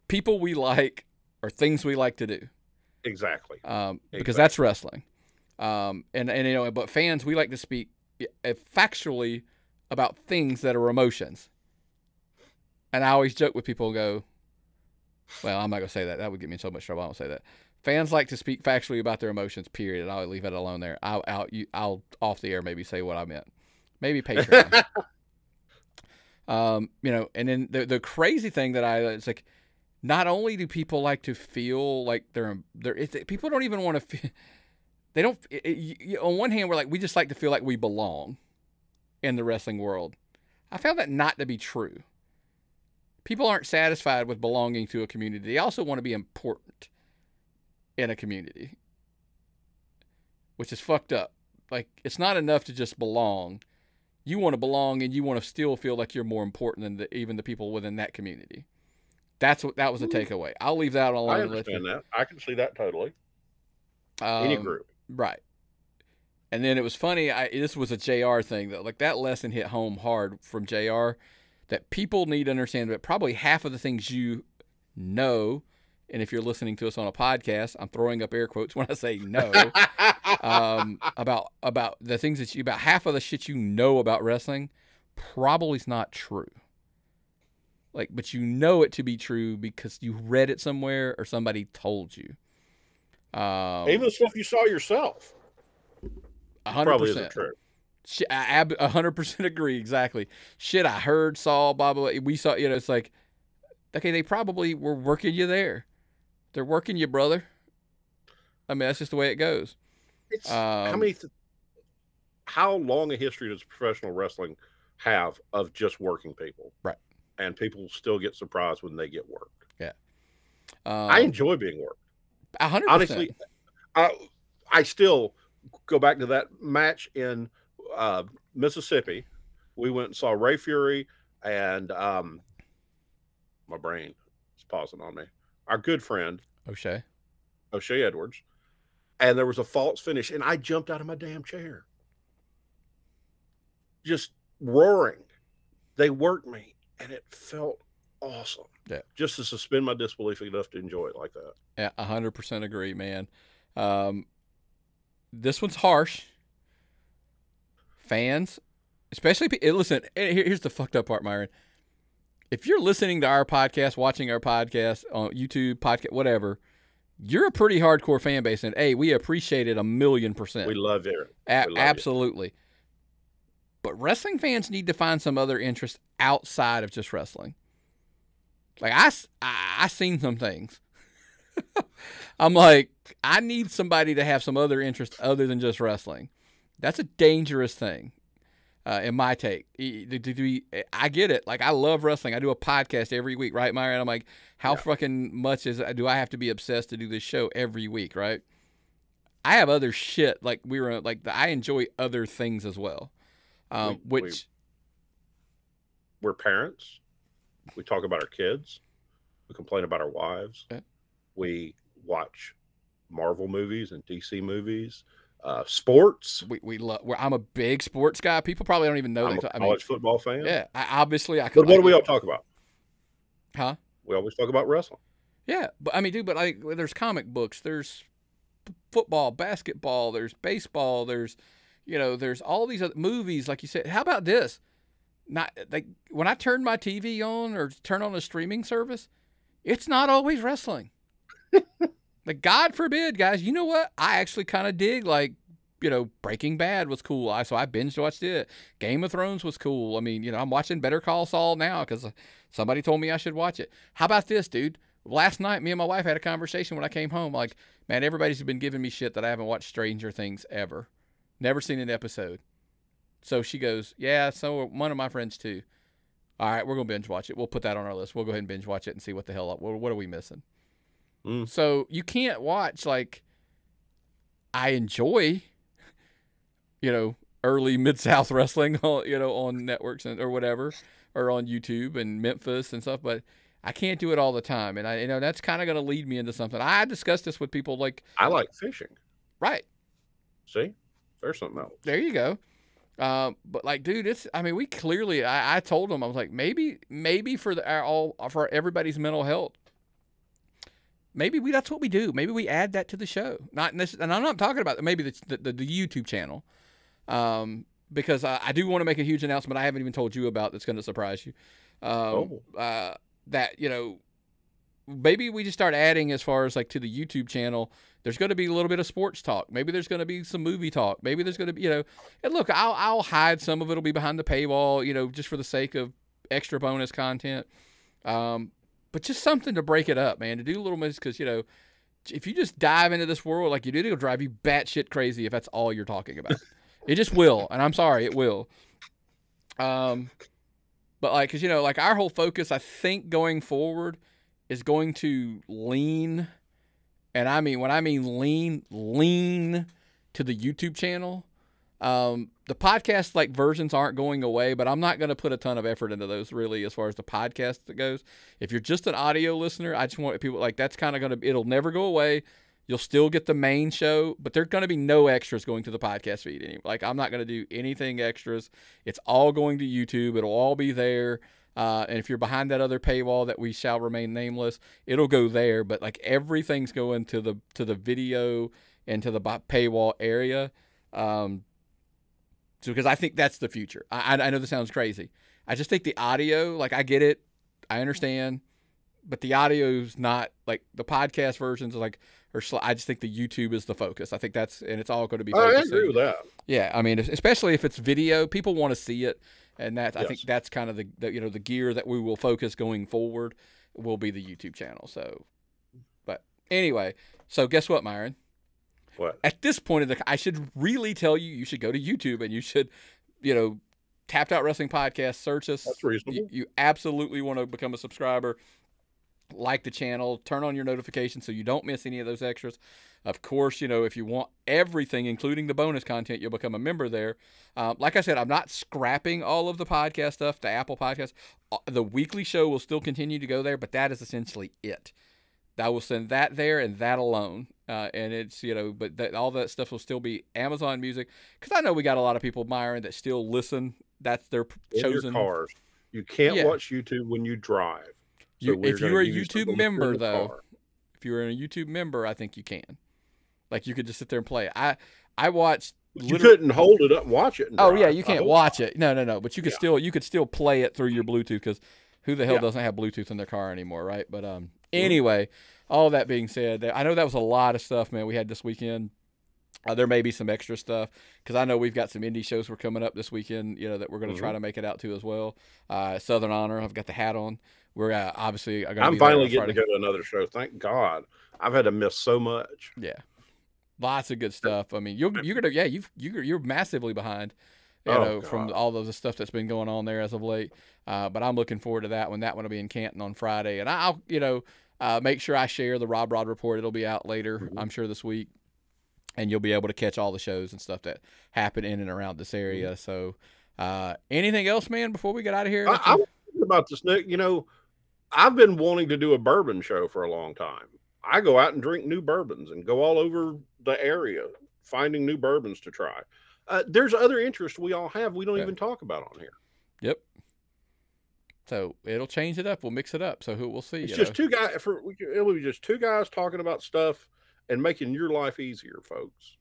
people we like, or things we like to do. Exactly. Because that's wrestling. And you know, but fans, we like to speak factually about things that are emotions. And I always joke with people and go, well, I'm not going to say that. That would get me in so much trouble. I won't say that. Fans like to speak factually about their emotions, period. I'll leave it alone there. I'll off the air maybe say what I meant. Maybe Patreon. You know, and then the crazy thing that it's like, not only do people like to feel like people don't even want to feel, they don't, on one hand, we're like, we just like to feel like we belong in the wrestling world. I found that not to be true. People aren't satisfied with belonging to a community. They also want to be important in a community, which is fucked up. Like, it's not enough to just belong. You want to belong, and you want to still feel like you're more important than even the people within that community. That was the takeaway. I'll leave that alone. I understand that. I can see that totally. Any group. Right. And then it was funny. This was a JR thing, though. Like, that lesson hit home hard from JR, that people need to understand that probably half of the things you know, and if you're listening to us on a podcast, I'm throwing up air quotes when I say no, about the things that about half of the shit you know about wrestling probably is not true. Like, but you know it to be true because you read it somewhere or somebody told you. Even the stuff you saw yourself. 100%. Probably isn't true. I 100% agree. Exactly. Shit I heard, saw, blah, blah, blah. We saw, you know, it's like, okay, they probably were working you there. They're working you, brother. I mean, that's just the way it goes. It's, how long a history does professional wrestling have of just working people? Right. And people still get surprised when they get worked. Yeah. I enjoy being worked. 100%. Honestly, I still go back to that match in Mississippi. We went and saw Ray Fury and my brain is pausing on me. Our good friend O'Shea Edwards, and there was a false finish, and I jumped out of my damn chair, just roaring. They worked me, and it felt awesome. Yeah, just to suspend my disbelief enough to enjoy it like that. Yeah, 100% agree, man. This one's harsh. Fans, especially listen. Here's the fucked up part, Myron. If you're listening to our podcast, watching our podcast on YouTube, podcast, whatever, you're a pretty hardcore fan base, and hey, we appreciate it 1,000,000%. We love it. Absolutely. But wrestling fans need to find some other interest outside of just wrestling. Like, I seen some things. I'm like, I need somebody to have some other interest other than just wrestling. That's a dangerous thing. In my take, I get it. Like, I love wrestling. I do a podcast every week, right, Myron? I'm like, how fucking much do I have to be obsessed to do this show every week, right? I have other shit. Like, I enjoy other things as well. We're parents. We talk about our kids. We complain about our wives. Okay. We watch Marvel movies and DC movies. Sports. I'm a big sports guy. People probably don't even know. I'm a college football fan. Yeah, obviously I. But what do we all talk about? Huh? We always talk about wrestling. Yeah, but I mean, dude, but like, there's comic books, there's football, basketball, there's baseball, there's all these other movies, like you said. How about this? Not like when I turn my TV on or turn on a streaming service, it's not always wrestling. Like, God forbid, guys. You know what? I actually kind of dig, like, Breaking Bad was cool. So I binge watched it. Game of Thrones was cool. I mean, I'm watching Better Call Saul now because somebody told me I should watch it. How about this, dude? Last night, me and my wife had a conversation when I came home. Like, man, everybody's been giving me shit that I haven't watched Stranger Things ever. Never seen an episode. So she goes, yeah, so one of my friends too. All right, we're going to binge watch it. We'll put that on our list. We'll go ahead and binge watch it and see what the hell, what are we missing? So you can't watch, like, I enjoy, early Mid-South wrestling, on networks or whatever, or on YouTube and Memphis and stuff, but I can't do it all the time. And that's kind of going to lead me into something. I discussed this with people, like, I like fishing. Right. See? There's something else. There you go. But like, dude, I mean, we clearly, I told him, I was like, maybe for for everybody's mental health, maybe that's what we do. Maybe we add that to the show. And I'm not talking about maybe the YouTube channel. Because I do want to make a huge announcement I haven't even told you about that's going to surprise you. That, you know, maybe we just start adding as far as like to the YouTube channel, there's going to be a little bit of sports talk. Maybe there's going to be some movie talk. Maybe there's going to be, you know, and look, I'll hide some of it. It'll be behind the paywall, you know, just for the sake of extra bonus content. But just something to break it up, man, to do a little bit, because, you know, if you just dive into this world like you did, it'll drive you batshit crazy if that's all you're talking about. It just will, and I'm sorry, it will. But like, cause you know, like our whole focus, I think going forward is going to lean, and I mean, when I mean lean to the YouTube channel. The podcast like versions aren't going away, but I'm not going to put a ton of effort into those really as far as the podcast that goes. If you're just an audio listener, I just want people like, that's kind of going to, it'll never go away. You'll still get the main show, but there's going to be no extras going to the podcast feed anymore. Like, I'm not going to do anything extras. It's all going to YouTube. It'll all be there. And if you're behind that other paywall that we shall remain nameless, it'll go there. But like everything's going to the video and to the paywall area. So because I think that's the future. I know this sounds crazy. I just think the audio, like I get it, I understand, but the audio's not like the podcast versions are like. I just think the YouTube is the focus. I think and it's all going to be focused. I agree with that. Yeah, I mean, especially if it's video, people want to see it, and I think that's kind of the you know, the gear that we will focus going forward will be the YouTube channel. So, but anyway, so guess what, Myron? What? At this point I should really tell you should go to YouTube and you should, you know, Tapped Out Wrestling Podcast, search us. That's reasonable. You absolutely want to become a subscriber. Like the channel, turn on your notifications so you don't miss any of those extras. Of course, you know, if you want everything, including the bonus content, you'll become a member there. Like I said, I'm not scrapping all of the podcast stuff, the Apple Podcast. The weekly show will still continue to go there, but that is essentially it. I will send that there and that alone. And it's, you know, but all that stuff will still be Amazon Music. Because I know we got a lot of people, Myron, that still listen. That's their chosen. In your cars. You can't watch YouTube when you drive. So if you're a YouTube member, though, if you're a YouTube member, I think you can. Like, you could just sit there and play it. I watched. You couldn't hold it up and watch it. And oh yeah, you can't watch it. No. But you could still play it through your Bluetooth, because who the hell doesn't have Bluetooth in their car anymore, right? But anyway, all that being said, I know that was a lot of stuff, man. We had this weekend. There may be some extra stuff because I know we've got some indie shows we're coming up this weekend, you know, that we're going to try to make it out to as well. Southern Honor, I've got the hat on. We're obviously going to I'm finally getting to go to another show. Thank God. I've had to miss so much. Yeah. Lots of good stuff. I mean, you're massively behind, you know, from all of the stuff that's been going on there as of late. But I'm looking forward to that one. That one will be in Canton on Friday. And I'll, you know, make sure I share the Rob Rod report. It'll be out later, I'm sure, this week. And you'll be able to catch all the shows and stuff that happen in and around this area. So anything else, man, before we get out of here? I'm thinking about this, Nick. You know, I've been wanting to do a bourbon show for a long time. I go out and drink new bourbons and go all over the area finding new bourbons to try. There's other interests we all have we don't even talk about on here. Yep. So it'll change it up. We'll mix it up. So we'll see. It's just two guys. It'll be just two guys talking about stuff and making your life easier, folks.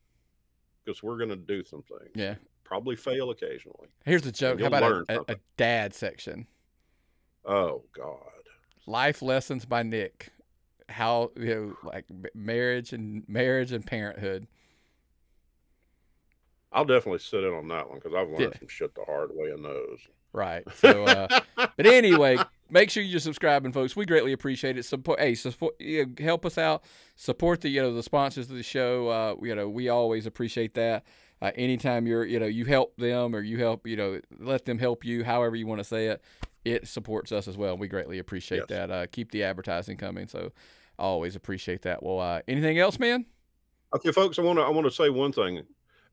Because we're going to do some things. Yeah. Probably fail occasionally. Here's the joke. How about a dad section? Oh, God. Life lessons by Nick. How, you know, like marriage and parenthood. I'll definitely sit in on that one because I've learned some shit the hard way in those. Right. So, but anyway, make sure you're subscribing, folks. We greatly appreciate it. Support, help us out. Support the sponsors of the show. We always appreciate that. Anytime you help them or you help, let them help you, however you want to say it, it supports us as well. We greatly appreciate that. Keep the advertising coming. So, always appreciate that. Well, anything else, man? Okay, folks, I want to say one thing.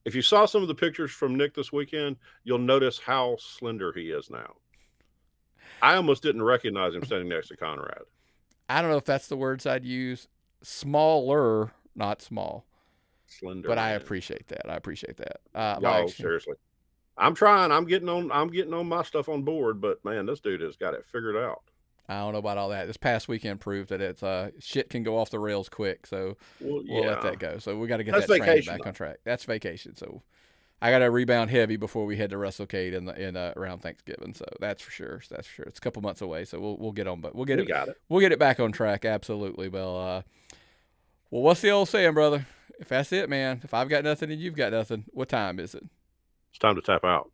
If you saw some of the pictures from Nick this weekend, you'll notice how slender he is now. I almost didn't recognize him standing next to Conrad. I don't know if that's the words I'd use. Smaller, not small. Slender But Man. I appreciate that. I appreciate that. No, seriously. I'm trying. I'm getting on my stuff on board, but man, this dude has got it figured out. I don't know about all that. This past weekend proved that it's shit can go off the rails quick, so we'll let that go. So we got to get that train back on track. That's vacation. So I got to rebound heavy before we head to WrestleCade in around Thanksgiving. So that's for sure. That's for sure. It's a couple months away, so we'll get on, but we'll get it back on track. Absolutely. Well, what's the old saying, brother? If that's it, man. If I've got nothing and you've got nothing, what time is it? It's time to tap out.